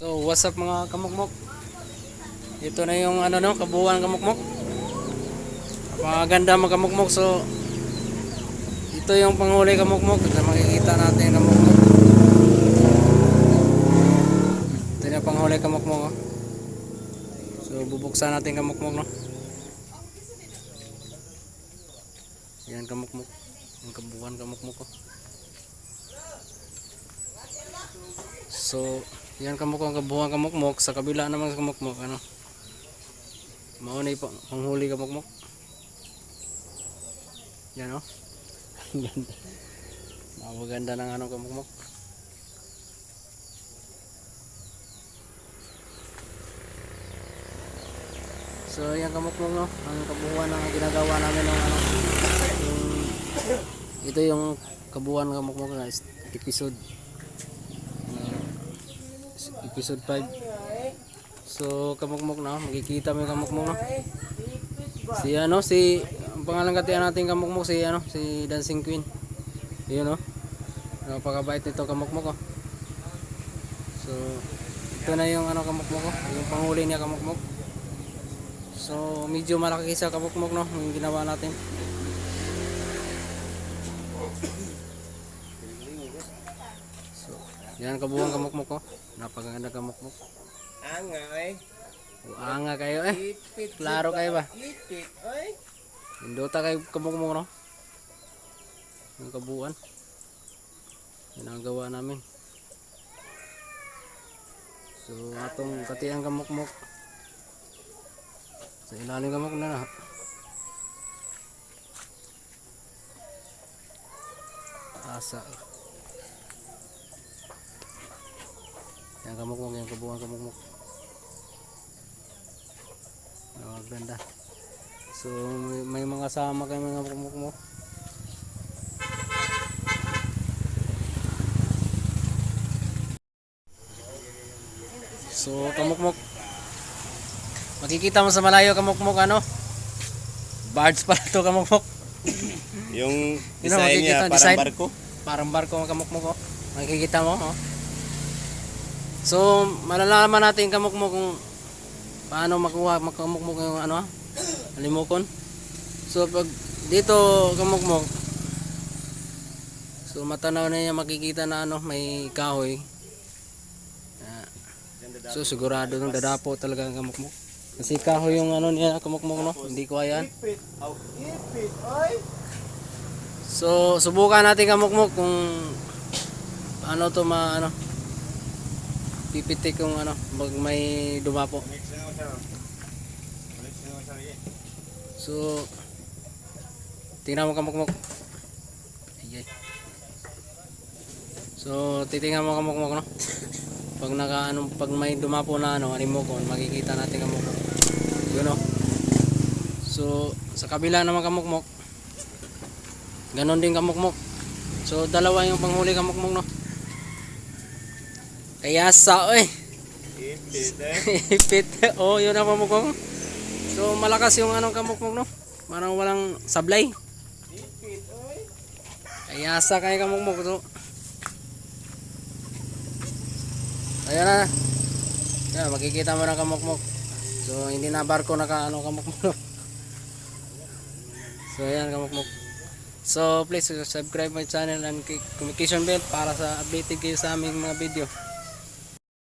So, what's up mga kamukmok? Ito na yung ano no, kabuuan kamukmok. Napakaganda mga kamukmok. So, ito yung panghuli kamukmok. Ito makikita natin kamukmok. Ito yung panghuli kamukmok. Oh. So, bubuksan natin kamukmok no. Yan kamukmok. Yung kabuuan kamukmok ko. So, yan kamukmok, kabuuan kamukmok. Sa kabila naman sa kamukmok ano. Mauna yung panghuli kamukmok. Yan o. Maganda ng ano kamukmok. So yan kamukmok no. Ang kabuuan ng ginagawa namin ng ano. Ito yung kabuuan kamukmok na episode. Episode 5. So kamukmok na. Makikita mo yung kamukmok no. Si ano si ang pangalan katiyan natin kamukmok si ano si Dancing Queen. Yun no. Napakabait nito kamukmok oh. So ito na yung ano kamukmok oh, yung panghuli niya kamukmok. So medyo malaki sa kamukmok no yung ginawa natin. So yan kabuuan kamukmok oh. Napakaganda kamukmok. Anga ay. Anga kayo eh. Klaro kayo ba? Ipit ay. Indota kayo kamukmok no. Yung kabuuan. Yan ang gawa namin. So atong katiang kamukmok. Sa ilalim kamukmok na. Asa. Yan kamukmok, yung kabuuan kamukmok. Ganda. So may mga sama kayo mga kamukmok. So kamukmok, makikita mo sa malayo kamukmok ano, birds pala to kamukmok. Yung Yun design makikita, niya parang design. barko. Parang barko ang kamukmok oh. Makikita mo oh. So malalaman natin kamukmok kung paano makuha makamukmok yung ano limukon. So pag dito kamukmok, so matanaw na niya makikita na ano may kahoy. So sigurado nung dadapo talaga ang kamukmok. Kasi kahoy yung ano niya kamukmok no, hindi ko ayan. Ipit ay. So subukan natin kamukmok kung ano to ano pipitik kung ano pag may dumapo. So tingnan mo kamukmok. Ayay. So titingnan mo kamukmok no. Pag pag may dumapo na ano animokon, makikita natin kamukmok. Yun no. So sa kabila naman kamukmok. Ganon din kamukmok. So dalawa yung panghuli kamukmok no. Kaya sa Ipit eh. ipit. Oh, yun ang kamukmok. So malakas yung anong kamukmok no. Parang walang sablay. Ipit ay. Kaya sa kay kamukmok to. Ayan na. Yan, makikita mo na kamukmok. So hindi na barko naka ano kamukmok. So ayan kamukmok. So please subscribe my channel and click notification bell para sa updated kayo sa aming mga video.